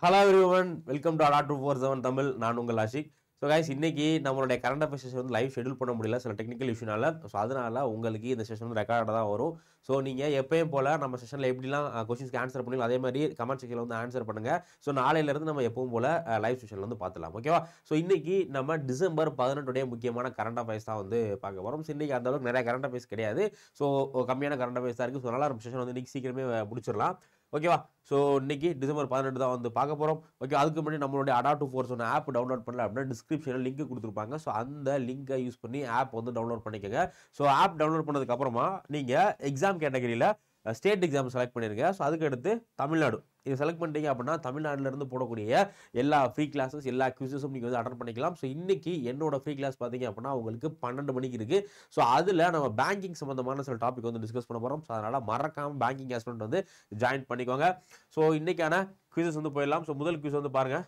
Hello everyone, welcome to ADA247 Tamil. நான் உங்கள் Ashiq. So guys, இன்னைக்கு நம்மளுடைய கரண்ட் அஃபேர்ஸ் செஷன் வந்து லைவ் ஷெடியூல் பண்ண முடியல சில டெக்னிக்கல் இஷ்யூனால. ஸோ அதனால உங்களுக்கு இந்த செஷன் வந்து ரெக்கார்டாக தான் வரும். ஸோ நீங்கள் எப்பயும் போல் நம்ம செஷனில் எப்படிலாம் கொஸ்டின்ஸ்க்கு ஆன்சர் பண்ணுவீங்களோ அதே மாதிரி கமெண்ட் செக்ஷனில் வந்து ஆன்சர் பண்ணுங்கள். ஸோ நாளையிலேருந்து நம்ம எப்பவும் போல் லைவ் செஷனில் வந்து பார்த்துலாம், ஓகேவா? ஸோ இன்னைக்கு நம்ம டிசம்பர் 18 முக்கியமான கரண்ட் அஃபேர்ஸ் தான் வந்து பார்க்க போகிறோம். ஸோ இன்னைக்கு அந்த அளவுக்கு நிறைய கரண்ட் அஃபேர்ஸ் கிடையாது. ஸோ கம்மியான கரண்ட் அஃபேர்ஸ் தான் இருக்குது. ஸோ அதனால் நம்ம செஷன் வந்து இன்னைக்கு சீக்கிரமே முடிச்சிடலாம், ஓகேவா? ஸோ இன்னைக்கு டிசம்பர் 18 தான் வந்து பார்க்க போகிறோம், ஓகே. அதுக்கு முன்னாடி நம்மளுடைய ADA247 ஆப் டவுன்லோட் பண்ணல அப்படின்னா டிஸ்கிரிப்ஷனில் லிங்க் கொடுத்துருப்பாங்க. ஸோ அந்த லிங்கை யூஸ் பண்ணி ஆப் வந்து டவுன்லோட் பண்ணிக்கோங்க. ஸோ ஆப் டவுன்லோட் பண்ணதுக்கு அப்புறமா நீங்கள் எக்ஸாம் கேட்டகரியில் ஸ்டேட் எக்ஸாம் செலக்ட் பண்ணிருங்க. ஸோ அதுக்கு அடுத்து தமிழ்நாடு இது செலக்ட் பண்ணிட்டீங்க அப்படின்னா தமிழ்நாட்டிலிருந்து போடக்கூடிய எல்லா ஃப்ரீ கிளாஸஸ் எல்லா குவிசஸும் நீங்கள் வந்து அட்டன் பண்ணிக்கலாம். ஸோ இன்னைக்கு என்னோட ஃப்ரீ கிளாஸ் பார்த்தீங்க அப்படின்னா உங்களுக்கு 12 மணிக்கு இருக்கு. ஸோ அதில் நம்ம பேங்கிங் சம்பந்தமான சில டாபிக் வந்து டிஸ்கஸ் பண்ண போகிறோம். ஸோ அதனால் மறக்காம பேங்கிங் ஆஸ்பிரண்ட் வந்து ஜாயின் பண்ணிக்கோங்க. ஸோ இன்னைக்கான குவிசஸ் வந்து போயிடலாம். ஸோ முதல் குவிஸ் வந்து பாருங்க.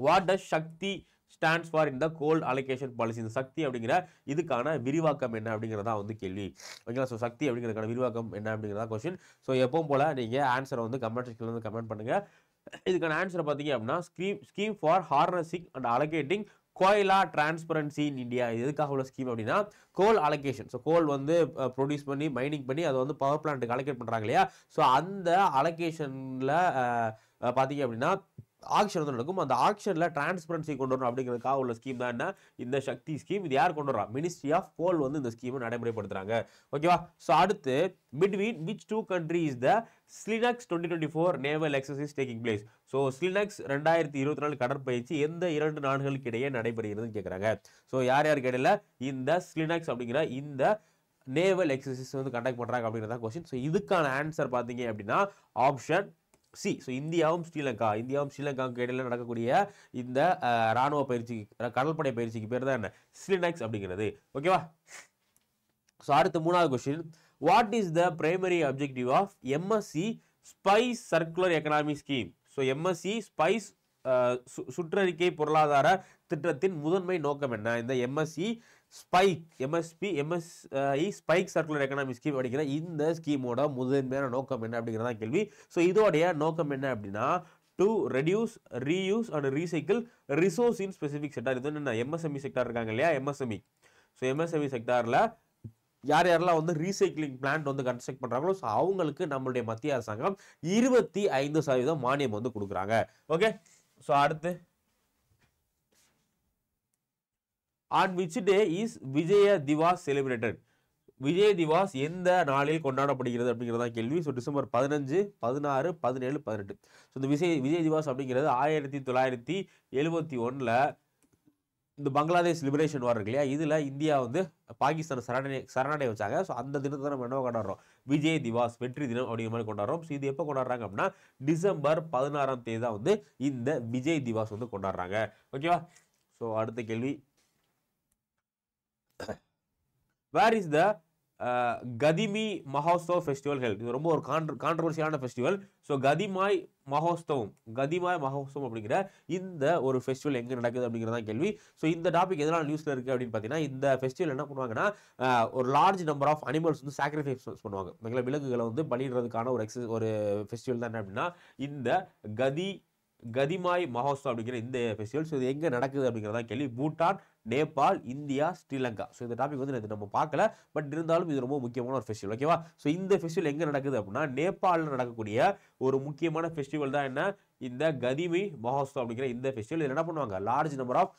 What does Shakti stands for இந்த கோல் அலோகேஷன் பாலிசி? இந்த சக்தி அப்படிங்கிற இதுக்கான விரிவாக்கம் என்ன அப்படிங்கிறதா வந்து கேள்வி, ஓகேங்களா? ஸோ சக்தி அப்படிங்கிறதுக்கான விரிவாக்கம் என்ன அப்படிங்கிறதா கொஸ்டின். ஸோ எப்பவும் போல நீங்கள் ஆன்சரை வந்து கமெண்ட் செக்ஷனில் வந்து கமெண்ட் பண்ணுங்க. இதுக்கான ஆன்சரை பார்த்தீங்க அப்படின்னா ஸ்கீம் ஃபார் ஹார்னசிங் அண்ட் அலோகேட்டிங் கோயிலா டிரான்ஸ்பரன்சி இன் இந்தியா. எதுக்காக உள்ள ஸ்கீம் அப்படின்னா கோல் அலோகேஷன். ஸோ கோல் வந்து ப்ரொடியூஸ் பண்ணி மைனிங் பண்ணி அதை வந்து பவர் பிளான்ட்டுக்கு அலோகேட் பண்ணுறாங்க இல்லையா? ஸோ அந்த அலோகேஷனில் பார்த்தீங்க அப்படின்னா ஆக்ஷன் வந்து நடக்கும். அந்த ஆக்ஷனில் டிரான்ஸ்பரன்சி கொண்டு வரணும் அப்படிங்கிறதுக்காக உள்ள ஸ்கீம் தான் என்ன இந்த சக்தி ஸ்கீம். இது யார் கொண்டு வரா? மினிஸ்ட்ரி ஆஃப் கோல் வந்து இந்த ஸ்கீமை நடைமுறைப்படுத்துறாங்க, ஓகேவா? ஸோ அடுத்து between which two countries the SLINEX 2024 naval exercise taking place? So SLINEX 2024 கடற்பயிற்சி எந்த இரண்டு நாடுகளுக்கு இடையே நடைபெறுகிறதுன்னு கேட்குறாங்க. ஸோ யார் யாருக்கு இடையில இந்த ஸ்லினக்ஸ் அப்படிங்கிற இந்த நேவல் எக்ஸசைஸ் வந்து கண்டக்ட் பண்ணுறாங்க அப்படிங்கிறதா கொஸ்டின். ஸோ இதுக்கான ஆன்சர் பார்த்தீங்க அப்படின்னா ஆப்ஷன் சி. ஸோ இந்தியாவும் ஸ்ரீலங்காவுக்கு இடையில நடக்கக்கூடிய இந்த ராணுவ பயிற்சி கடற்படை பயிற்சிக்கு பேர் தான் என்ன ஸ்லினக்ஸ் அப்படிங்கிறது, ஓகேவா? ஸோ அடுத்து மூணாவது question. What is the primary objective of MSC spice circular economy scheme? So MSC spice சுற்றறிக்கை பொருளாதார திட்டத்தின் முதன்மை நோக்கம் என்ன? இந்த MSC spike circular economy scheme அப்படிங்கிற இந்த ஸ்கீமோட முதன்மையான நோக்கம் என்ன அப்படிங்கிறதா கேள்வி. ஸோ இதோடைய நோக்கம் என்ன அப்படின்னா to reduce reuse and recycle resource in specific sector. இது என்ன எம்எஸ்எம்இ செக்டார் இருக்காங்க இல்லையா, எம்எஸ்எம்இ. ஸோ எம்எஸ்எம்இ செக்டாரில் யார் யாரெல்லாம் வந்து ரீசைக்கிளிங் பிளான்ட் வந்து கன்ஸ்ட்ரக்ட் பண்ணுறாங்களோ ஸோ அவங்களுக்கு நம்மளுடைய மத்திய அரசாங்கம் 25% மானியம் வந்து கொடுக்குறாங்க, ஓகே. ஸோ அடுத்து on which day is Vijay Diwas celebrated? Vijay Diwas எந்த நாளில் கொண்டாடப்படுகிறது அப்படிங்கிறதா கேள்வி. So December 15, 16, 17, 18. ஸோ இந்த விஜய் திவாஸ் அப்படிங்கிறது 1971 இந்த பங்களாதேஷ் லிபரேஷன் வார் இருக்கு இல்லையா, இதில் இந்தியா வந்து பாகிஸ்தான் சரணடைய வச்சாங்க. ஸோ அந்த தினத்தை நம்ம என்ன கொண்டாடுறோம்? விஜய் திவாஸ், வெற்றி தினம் அப்படிங்கிற மாதிரி கொண்டாடுறோம். ஸோ இது எப்போ கொண்டாடுறாங்க அப்படின்னா டிசம்பர் 16 தான் வந்து இந்த விஜய் திவாஸ் வந்து கொண்டாடுறாங்க, ஓகேவா? ஸோ அடுத்த கேள்வி. Where is the Kathimi Mahotsav festival held? இது ரொம்ப ஒரு கான்ட்ரவர்சியான ஃபெஸ்டிவல். ஸோ கதிமாய் மஹோத்சவம் அப்படிங்கிற இந்த ஒரு ஃபெஸ்டிவல் எங்கே நடக்குது அப்படிங்கிறதா கேள்வி. ஸோ இந்த டாபிக் எதனால் நியூஸில் இருக்குது அப்படின்னு பார்த்தீங்கன்னா இந்த ஃபெஸ்டிவல் என்ன பண்ணுவாங்கன்னா ஒரு லார்ஜ் நம்பர் ஆஃப் அனிமல்ஸ் வந்து சாக்ரிஃபைஸ் பண்ணுவாங்க. விலங்குகளை வந்து பலியிடுறதுக்கான ஒரு ஃபெஸ்டிவல் தான் என்ன அப்படின்னா இந்த கதிமாய் மஹோத்சவ் அப்படிங்கிற இந்த ஃபெஸ்டிவல். ஸோ இது எங்கே நடக்குது அப்படிங்கிறதா கேள்வி. பூட்டான், நேபாள், இந்தியா, ஸ்ரீலங்கா. ஸோ இந்த டாபிக் வந்து நம்ம பார்க்கல, பட் இருந்தாலும் இது ரொம்ப முக்கியமான ஒரு ஃபெஸ்டிவல், ஓகேவா? ஸோ இந்த ஃபெஸ்டிவல் எங்கே நடக்குது அப்படின்னா நேபாளில் நடக்கக்கூடிய ஒரு முக்கியமான ஃபெஸ்டிவல் தான் என்ன இந்த கதிமி மஹோத்சவ் அப்படிங்கிற இந்த ஃபெஸ்டிவல். இதில் என்ன பண்ணுவாங்க? லார்ஜ் நம்பர் ஆஃப்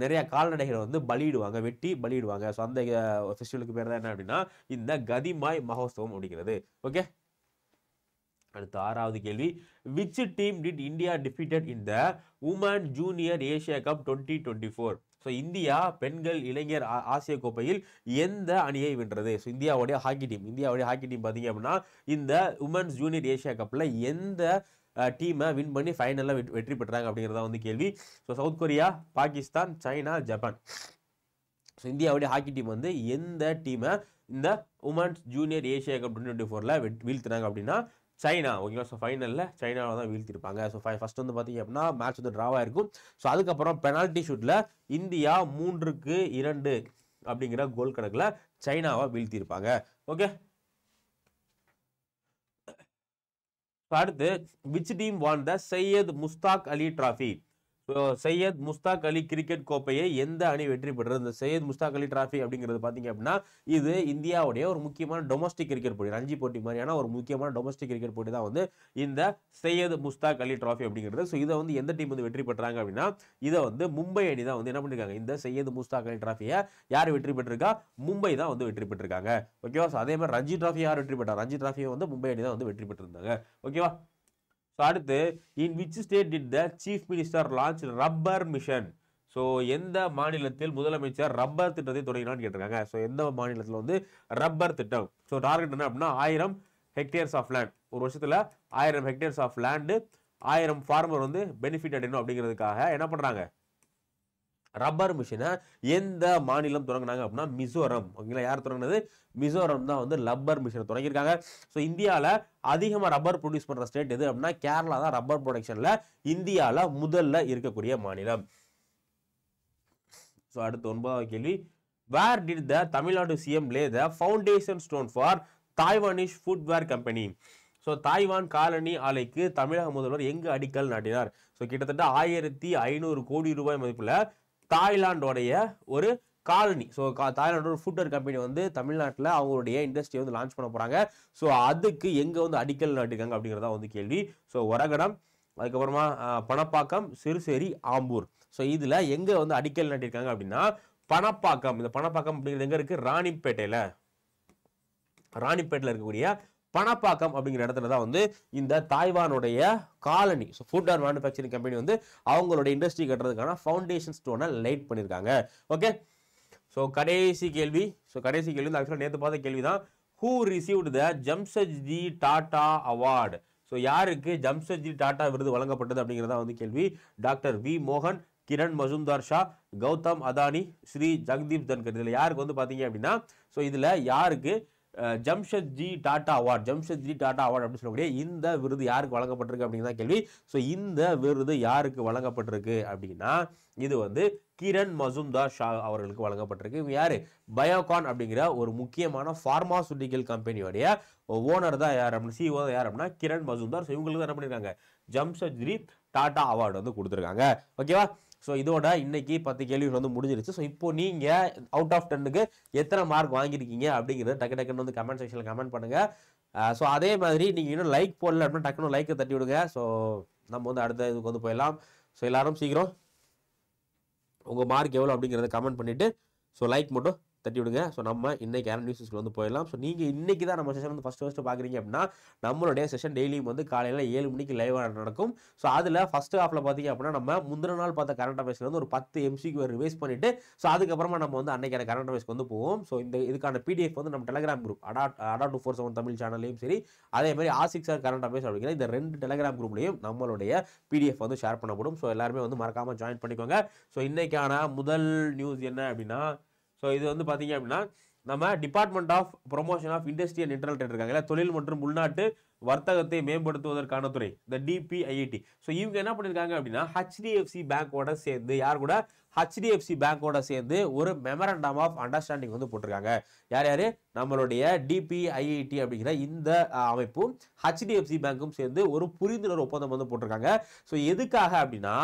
நிறைய கால்நடைகளை வந்து வெட்டி பலியிடுவாங்க. ஸோ அந்த ஃபெஸ்டிவலுக்கு பேர் தான் என்ன அப்படின்னா இந்த கதிமாய் மஹோத்சவம் அப்படிங்கிறது, ஓகே. அடுத்த ஆறாவது கேள்வி. Which team did India defeated in the women junior Asia cup 2024? So India பெண்கள் இளைஞர் ஆசிய கோப்பையில் எந்த அணியை வென்றது? ஸோ இந்தியாவுடைய ஹாக்கி டீம் பார்த்தீங்க அப்படின்னா இந்த உமன்ஸ் ஜூனியர் ஏசியா கப்பில் எந்த டீமை வின் பண்ணி ஃபைனலில் வெற்றி பெற்றாங்க அப்படிங்கிறதா வந்து கேள்வி. So south Korea, Pakistan, China, Japan. So இந்தியாவுடைய ஹாக்கி டீம் வந்து எந்த டீமை இந்த உமன்ஸ் ஜூனியர் ஏசியா கப் 2024 வீழ்த்தினாங்க அப்படின்னா சைனா, ஓகேவா? ஸோ ஃபைனலில் சைனாவை தான் வீழ்த்திருப்பாங்க. ஸோ ஃபர்ஸ்ட் வந்து பார்த்தீங்க அப்படின்னா மேட்ச் வந்து ட்ராவாக இருக்கும். ஸோ அதுக்கப்புறம் பெனால்ட்டி ஷூட்டில் இந்தியா 3-2 அப்படிங்கிற கோல் கணக்கில் சைனாவை வீழ்த்திருப்பாங்க, ஓகே. அடுத்து which team won the Syed Mushtaq Ali trophy? Syed Mushtaq Ali cricket கோப்பையை எந்த அணி வெற்றி பெற்றது? இந்த சையத் முஸ்தாக் அலி டிராஃபி அப்படிங்கிறது பாத்தீங்க அப்படின்னா இது இந்தியாவுடைய ஒரு முக்கியமான டொமஸ்டிக் கிரிக்கெட் போட்டி, ரஞ்சி போட்டி மாதிரியான ஒரு முக்கியமான டொமஸ்டிக் கிரிக்கெட் போட்டி தான் வந்து இந்த சையத் முஸ்தாக் அலி டிராஃபி அப்படிங்கிறது. ஸோ இதை வந்து எந்த டீம் வந்து வெற்றி பெற்றாங்க அப்படின்னா இதை வந்து மும்பை அணி தான் வந்து என்ன பண்ணிருக்காங்க. இந்த சையத் முஸ்தாக் அலி டிராஃபியை யார் வெற்றி பெற்றிருக்கா? மும்பை தான் வந்து வெற்றி பெற்றிருக்காங்க. ஓகேவா? ஸோ அதே மாதிரி ரஞ்சி டிராஃபி யார் வெற்றி பெற்றா? ரஞ்சி டிராஃபியை வந்து மும்பை அணி தான் வந்து வெற்றி பெற்றிருந்தாங்க. ஓகேவா? ஸோ அடுத்து in which state did the chief minister launch rubber mission? So எந்த மாநிலத்தில் முதலமைச்சர் ரப்பர் திட்டத்தை தொடங்கினான்னு கேட்டிருக்காங்க. ஸோ எந்த மாநிலத்தில் வந்து ரப்பர் திட்டம்? ஸோ டார்கெட் என்ன அப்படின்னா 1000 ஹெக்டேர்ஸ் ஆஃப் லேண்ட், ஒரு வருஷத்துல 1000 ஹெக்டேர்ஸ் ஆஃப் லேண்டு 1000 ஃபார்மர் வந்து பெனிஃபிட் அடையணும் அப்படிங்கிறதுக்காக என்ன பண்றாங்க, ரப்பர் மிஷினை எந்த மாநிலம் தொடங்கினாங்க அப்படின்னா மிசோரம். ஓகேங்களா? யார் தொடங்கினது? மிசோரம் தான் வந்து ரப்பர் மிஷினை தொடங்கியிருக்காங்க. ஸோ இந்தியாவில் அதிகமாக ரப்பர் ப்ரொடியூஸ் பண்ற ஸ்டேட் எது அப்படின்னா கேரளா தான் ரப்பர் ப்ரொடக்ஷன்ல இந்தியாவில் முதல்ல இருக்கக்கூடிய மாநிலம். ஸோ அடுத்து 9வது கேள்வி, where did the Tamil Nadu CM lay the foundation stone for Taiwanese footwear company? So Taiwan காலனி ஆலைக்கு தமிழக முதல்வர் எங்கு அடிக்கல் நாட்டினார்? ஸோ கிட்டத்தட்ட 1500 கோடி ரூபாய் மதிப்புல தாய்லாண்டோடைய ஒரு காலனி, ஸோ தாய்லாண்டோட ஃபுட்வேர் கம்பெனி வந்து தமிழ்நாட்டில் அவங்களுடைய இண்டஸ்ட்ரியை வந்து லான்ச் பண்ண போறாங்க. ஸோ அதுக்கு எங்க வந்து அடிக்கல் நாட்டிருக்காங்க அப்படிங்கிறதா வந்து கேள்வி. ஸோ ஒரகடம், அதுக்கப்புறமா பணப்பாக்கம், சிறுசேரி, ஆம்பூர். ஸோ இதுல எங்க வந்து அடிக்கல் நாட்டிருக்காங்க அப்படின்னா பணப்பாக்கம். இந்த பணப்பாக்கம் அப்படிங்கிறது எங்க இருக்கு? ராணிப்பேட்டையில இருக்கக்கூடிய பணப்பாக்கம் அப்படிங்கிற இடத்துல தான் வந்து இந்த தாய்வானுடைய காலனி ஃபுட் அண்ட் மேனுஃபேக்சரிங் கம்பெனி வந்து அவங்களுடைய இண்டஸ்ட்ரி கட்டுறதுக்கான ஃபவுண்டேஷன் ஸ்டோனை லைட் பண்ணியிருக்காங்க. ஓகே, ஸோ கடைசி கேள்வி வந்து ஆக்சுவலாக நேற்று பார்த்த கேள்வி தான். Who received the Jamshedji Tata award? So யாருக்கு ஜம்ஷெட்ஜி டாடா விருது வழங்கப்பட்டது அப்படிங்கிறதா வந்து கேள்வி. டாக்டர் வி மோகன், கிரண் மஜும்தார் ஷா, கௌதம் அதானி, ஸ்ரீ ஜெகதீப் தன்கர். இதில் யாருக்கு வந்து பார்த்தீங்க அப்படின்னா ஸோ இதில் யாருக்கு ஜம்ஷெட்ஜி டாடா அவார்டு அப்படின்னு சொல்லக்கூடிய இந்த விருது யாருக்கு வழங்கப்பட்டிருக்கு அப்படிங்கிறத கேள்வி. ஸோ இந்த விருது யாருக்கு வழங்கப்பட்டிருக்கு அப்படின்னா இது வந்து கிரண் மஜும்தார் ஷா அவர்களுக்கு வழங்கப்பட்டிருக்கு. இவங்க யாரு? பயோகான் அப்படிங்கிற ஒரு முக்கியமான பார்மாசூட்டிக்கல் கம்பெனியோடைய ஓனர் தான் யார் அப்படின்னு, சிஓ தான் யார் அப்படின்னா கிரண் மஜும்தார். ஸோ இவங்களுக்கு தான் என்ன பண்ணிருக்காங்க, ஜம்ஷெட்ஜி டாடா அவார்டு வந்து கொடுத்துருக்காங்க. ஓகேவா? ஸோ இதோட இன்னைக்கு 10 கேள்விகள் வந்து முடிஞ்சிருச்சு. ஸோ இப்போ நீங்க அவுட் ஆஃப் 10க்கு எத்தனை மார்க் வாங்கியிருக்கீங்க அப்படிங்கிறத டக்குன்னு வந்து கமெண்ட் செக்ஷனில் கமெண்ட் பண்ணுங்க. ஸோ அதே மாதிரி நீங்க இன்னும் லைக் போடல அப்படின்னா டக்குன்னு லைக்கை தட்டி விடுங்க. ஸோ நம்ம வந்து அடுத்த இதுக்கு வந்து போயிடலாம். ஸோ எல்லாரும் சீக்கிரம் உங்க மார்க் எவ்வளோ அப்படிங்கிறத கமெண்ட் பண்ணிட்டு ஸோ லைக் மட்டும் தட்டி விடுங்க. ஸோ நம்ம இன்னைக்கு ஏன் நியூஸஸ்க்கு வந்து போயிடலாம். ஸோ நீங்கள் இன்னைக்கு தான் நம்ம செஷன் வந்து ஃபர்ஸ்ட் பார்க்குறீங்க அப்படின்னா நம்மளுடைய செஷன் டெய்லியும் வந்து காலையில் 7 மணிக்கு லைவாக நடக்கும். ஸோ அதில் ஃபர்ஸ்ட் ஹாஃபில் பார்த்தீங்க அப்படின்னா நம்ம முந்தின நாள் பார்த்த கரண்ட் அஃபேர்ஸ்ல வந்து ஒரு 10 MCQ ரிவைஸ் பண்ணிட்டு ஸோ அதுக்கப்புறமா நம்ம வந்து அன்னைக்கான கரண்ட் அஃபேர்ஸ்க்கு வந்து போவோம். ஸோ இதுக்கான PDF வந்து நம்ம டெலிகிராம் குரூப் அடா 247 தமிழ் சேனல்லையும் சரி, அதே மாதிரி ஆசிக்ஸார் கரண்ட் அஃபேர்ஸ் அப்படிங்கிற இந்த 2 டெலிகிராம் குரூப்லையும் நம்மளுடைய PDF வந்து ஷேர் பண்ணப்படும். ஸோ எல்லாருமே வந்து மறக்காமல் ஜாயின் பண்ணிக்கோங்க. ஸோ இன்னைக்கான முதல் நியூஸ் என்ன அப்படின்னா ஸோ இது வந்து பார்த்தீங்க அப்படின்னா நம்ம department of promotion of industry and internal trade இருக்காங்க, தொழில் மற்றும் உள்நாட்டு வர்த்தகத்தை மேம்படுத்துவதற்கான துறை, இந்த DPIIT. ஸோ இவங்க என்ன பண்ணியிருக்காங்க அப்படின்னா HDFC பேங்கோட சேர்ந்து HDFC பேங்கோட சேர்ந்து ஒரு மெமரண்டம் ஆஃப் அண்டர்ஸ்டாண்டிங் வந்து போட்டிருக்காங்க. யாரு? நம்மளுடைய DPIIT அப்படிங்கிற இந்த அமைப்பும் HDFC பேங்க்கும் சேர்ந்து ஒரு புரிந்துணர்வு ஒப்பந்தம் வந்து போட்டிருக்காங்க. ஸோ எதுக்காக அப்படின்னா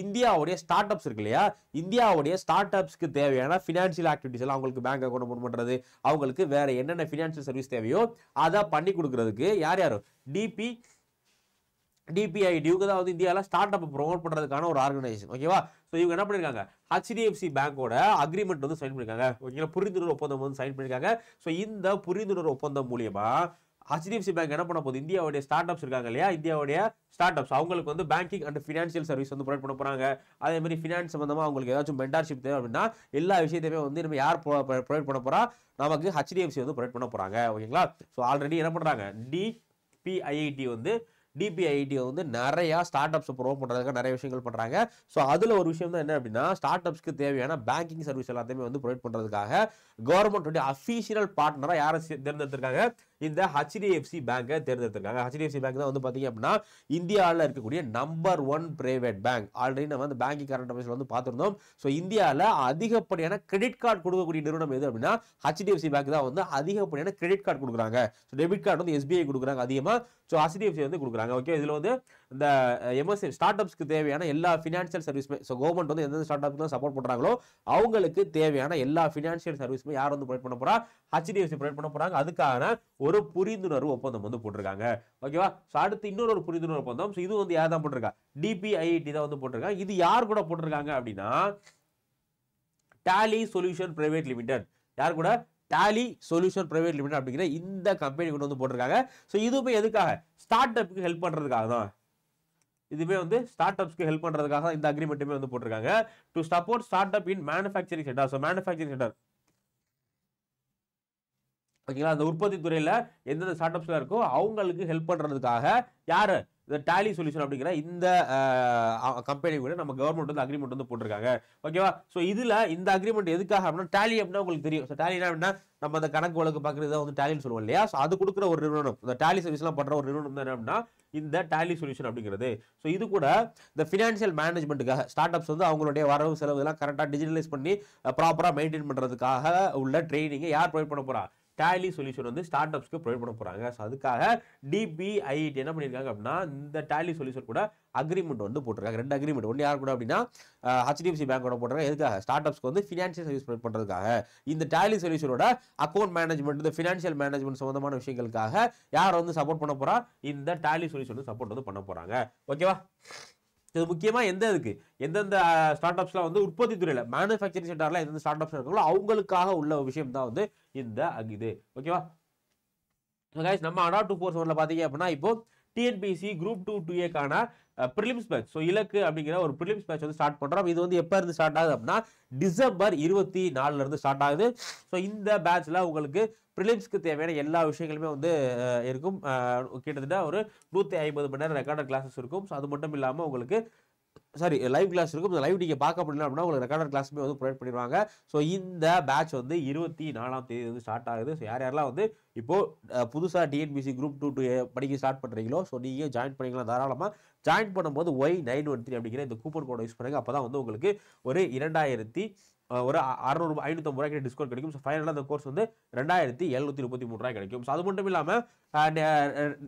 இந்தியாவுடைய ஸ்டார்ட் அப்ஸ் இருக்கு இல்லையா, இந்தியாவுடைய ஸ்டார்ட் அப்ஸ்க்கு தேவையான ஃபினான்ஷியல் ஆக்டிவிட்டிஸ் எல்லாம் அவங்களுக்கு பேங்க் அக்கௌண்ட் ஓபன் பண்றது, அவங்களுக்கு வேற என்னென்ன ஃபினான்ஷியல் சர்வீஸ் தேவையோ அதை பண்ணி கொடுக்கறதுக்கு யார் DPIIT இவங்க தான் வந்து இந்தியாவில் ஸ்டார்ட் அப் ப்ரொமோட் பண்றதுக்கான ஒரு ஆர்கனைசேஷன். ஓகேவா? ஸோ இவங்க என்ன பண்ணிருக்காங்க, HDFC பேங்கோட அக்ரிமெண்ட் வந்து சைன் பண்ணிருக்காங்க. ஓகேங்களா? புரிந்துணர்வு ஒப்பந்தம் வந்து சைன் பண்ணிருக்காங்க. ஸோ இந்த புரிந்துணர்வு ஒப்பந்தம் மூலியமா HDFC பேங்க் என்ன பண்ண போகுது, இந்தியாவுடைய ஸ்டார்ட் அப்ஸ் இருக்காங்க இல்லையா, இந்தியாவுடைய ஸ்டார்ட் அப்ஸ் அவங்களுக்கு வந்து பேங்கிங் அண்ட் ஃபினான்ஷியல் சர்வீஸ் வந்து ப்ரொவைட் பண்ண போறாங்க. அதே மாதிரி ஃபினான்ஸ் சம்பந்தமா அவங்களுக்கு ஏதாச்சும் மென்டார்ஷிப் தேவை அப்படின்னா எல்லா விஷயத்தையுமே வந்து நம்ம யார் ப்ரொவைட் பண்ண போறா, நமக்கு HDFC வந்து ப்ரொவைட் பண்ண போறாங்க. ஓகேங்களா? ஸோ ஆல்ரெடி என்ன பண்றாங்க, DPIIT வந்து நிறைய ஸ்டார்ட் அப்ஸ் ப்ரொமோட் பண்றதுக்கு நிறைய விஷயங்கள் பண்றாங்க. ஸோ அதுல ஒரு விஷயம் தான் என்ன அப்படின்னா ஸ்டார்ட் அப்ஸ்க்கு தேவையான பேங்கிங் சர்வீஸ் எல்லாத்தையுமே வந்து ப்ரொவைட் பண்றதுக்காக கவர்மெண்ட் அஃபீஷியல் பார்ட்னரா யாரை தேர்ந்தெடுத்திருக்காங்க, இந்த HDFC பேங்கை தேர்ந்தெடுத்திருக்காங்க. HDFC பேங்க் தான் வந்து பாத்தீங்க அப்படின்னா இந்தியாவில் இருக்கக்கூடிய நம்பர் 1 பிரைவேட் பேங்க். ஆல்ரெடி நம்ம வந்து பேங்கிங் கரண்ட் அஃபேர்ஸ்ல வந்து பார்த்திருந்தோம். ஸோ இந்தியாவில் அதிகப்படியான கிரெடிட் கார்டு கொடுக்கக்கூடிய நிறுவனம் எது அப்படின்னா HDFC பேங்க் தான் வந்து அதிகப்படியான கிரெடிட் கார்டு கொடுக்குறாங்க. ஸோ டெபிட் கார்டு வந்து SBI கொடுக்குறாங்க அதிகமா. ஸோ HDFC வந்து கொடுக்குறாங்க. ஓகே, இதுல வந்து இந்த MSME ஸ்டார்ட் அப்ஸ்க்கு தேவையான எல்லா ஃபினான்ஷியல் சர்வீஸுமே, ஸோ கவர்மெண்ட் வந்து எந்தெந்த ஸ்டார்ட் அப்க்கு சப்போர்ட் பண்றாங்களோ அவங்களுக்கு தேவையான எல்லா ஃபினான்ஷியல் சர்வீஸுமே யார் வந்து ப்ரொவைட் பண்ண போறா? HDFC ப்ரொவைட் பண்ண போறாங்க. அதுக்கான ஒரு புரிந்துணர்வு ஒப்பந்தம் வந்து போட்டிருக்காங்க. ஓகேவா? ஸோ அடுத்து இன்னொரு புரிந்துணர்வு ஒப்பந்தம். ஸோ இது வந்து யார் தான் போட்டிருக்கா? DPIIT தான் வந்து போட்டிருக்காங்க. இது யார் கூட போட்டிருக்காங்க அப்படின்னா Tally Solution Private Limited. யார் கூட? Tally Solution Private Limited அப்படிங்கிற இந்த கம்பெனி கொண்டு வந்து போட்டிருக்காங்க. ஸோ இதுவுமே எதுக்காக? ஸ்டார்ட் அப்க்கு ஹெல்ப் பண்றதுக்காக தான். இதுவே வந்து ஸ்டார்ட் அப்ஸ்க்கு ஹெல்ப் பண்றதுக்காக இந்த அக்ரிமெண்ட்டுமே வந்து போட்டிருக்காங்க. To support start up in manufacturing sector. So manufacturing sector, ஓகேங்களா, அந்த உற்பத்தி துறையில எந்தெந்த ஸ்டார்ட் அப்ஸ்ல இருக்கோ அவங்களுக்கு ஹெல்ப் பண்றதுக்காக யாரு? இந்த Tally Solution அப்படிங்கிற இந்த கம்பெனி கூட நம்ம கவர்மெண்ட் வந்து அக்ரிமெண்ட் வந்து போட்டிருக்காங்க. ஓகேவா? ஸோ இதுல இந்த அக்ரிமெண்ட் எதுக்காக அப்படின்னா Tally அப்படின்னா உங்களுக்கு தெரியும். ஸோ Tally அப்படின்னா நம்ம அந்த கணக்கு வழக்கு பார்க்கறது வந்து Tallyன்னு சொல்லுவோம் இல்லையா? ஸோ அது கொடுக்குற ஒரு நிறுவனம், இந்த Tally சர்வீஸ் எல்லாம் பண்ற ஒரு நிறுவனம் தான் என்ன அப்படின்னா இந்த Tally Solution அப்படிங்கிறது. ஸோ இது கூட இந்த ஃபினான்ஷியல் மேனேஜ்மெண்ட்டுக்காக ஸ்டார்ட் அப்ஸ் வந்து அவங்களுடைய வரவு செலவு எல்லாம் கரெக்டாக டிஜிட்டலைஸ் பண்ணி ப்ராப்பரா மெயின்டைன் பண்றதுக்காக உள்ள ட்ரைனிங்கை யார் ப்ரொவைட் பண்ண போறா? Tally Solution வந்து ஸ்டார்ட் அப்ஸ்க்கு ப்ரொவைட் பண்ண போறாங்க. ஸோ அதுக்காக DPIIT என்ன பண்ணிருக்காங்க அப்படின்னா இந்த Tally Solution கூட அக்ரிமெண்ட் வந்து போட்டிருக்காங்க. 2 அக்ரிமெண்ட். ஒன்று யார் கூட அப்படின்னா HDFC பேங்கோட போட்டிருக்காங்க. எதுக்காக? ஸ்டார்ட் அப்ஸ்க்கு வந்து ஃபினான்ஷியல் சர்வீஸ் ப்ரொவைட் பண்றதுக்காக. இந்த Tally Solutionோட அக்கௌண்ட் மேனேஜ்மெண்ட், இந்த ஃபினான்ஷியல் மேனேஜ்மெண்ட் சம்பந்தமான விஷயங்களுக்காக யார் வந்து சப்போர்ட் பண்ண போறா? இந்த Tally Solution வந்து சப்போர்ட் வந்து பண்ண போறாங்க. ஓகேவா? இது முக்கியமா எந்தெந்த ஸ்டார்ட் அப்ஸ்லாம் வந்து உற்பத்தி துறையில மேனுஃபேக்சரிங் செக்டர்ல எந்தெந்த ஸ்டார்ட் அப்ஸ் இருக்காங்களோ அவங்களுக்காக உள்ள விஷயம் தான் வந்து இந்த இது. ஓகேவா? கைஸ், நம்ம அடா 247ல பாத்தீங்க அப்படின்னா இப்போ TNPSC group 2 2A prelims batch, so இலக்கு அப்படிங்கிற ஒரு ப்ரிலிம்ஸ் பேட்ச் வந்து ஸ்டார்ட் பண்றோம். இது வந்து எப்ப இருந்து ஸ்டார்ட் ஆகுது அப்படின்னா டிசம்பர் 24 இருந்து ஸ்டார்ட் ஆகுது. ஸோ இந்த பேட்ச்ல உங்களுக்கு ப்ரிலிம்ஸ்க்கு தேவையான எல்லா விஷயங்களுமே வந்து இருக்கும். கிட்டத்தட்ட ஒரு 150 மணி நேரம் ரெக்கார்டட் கிளாஸஸ் இருக்கும். ஸோ அது மட்டும் இல்லாமல் உங்களுக்கு லைவ் கிளாஸ் இருக்கும். இந்த லைவ் நீங்க பார்க்க முடியல அப்படின்னா உங்களுக்கு ரெக்கார்டட் கிளாஸுமே வந்து ப்ரொவைட் பண்ணிடுவாங்க. ஸோ இந்த பேட்ச் வந்து 24ஆம் தேதி வந்து ஸ்டார்ட் ஆகுது. ஸோ யாரெல்லாம் வந்து இப்போ புதுசாக TNPSC குரூப் 2 2A படிக்க ஸ்டார்ட் பண்றீங்களோ ஸோ நீங்க ஜாயின் பண்ணிக்கலாம். தாராளமாக ஜாயின் பண்ணும்போது Y913 அப்படிங்கிற இந்த கூப்பன் கோடை யூஸ் பண்ணுங்க. அப்பதான் வந்து உங்களுக்கு ஒரு 550 ரூபாய்க்கு டிஸ்கவுண்ட் கிடைக்கும். ஸோ ஃபைனலாக அந்த கோர்ஸ் வந்து 2733 ரூபாய் கிடைக்கும். ஸோ அது மட்டும் இல்லாமல்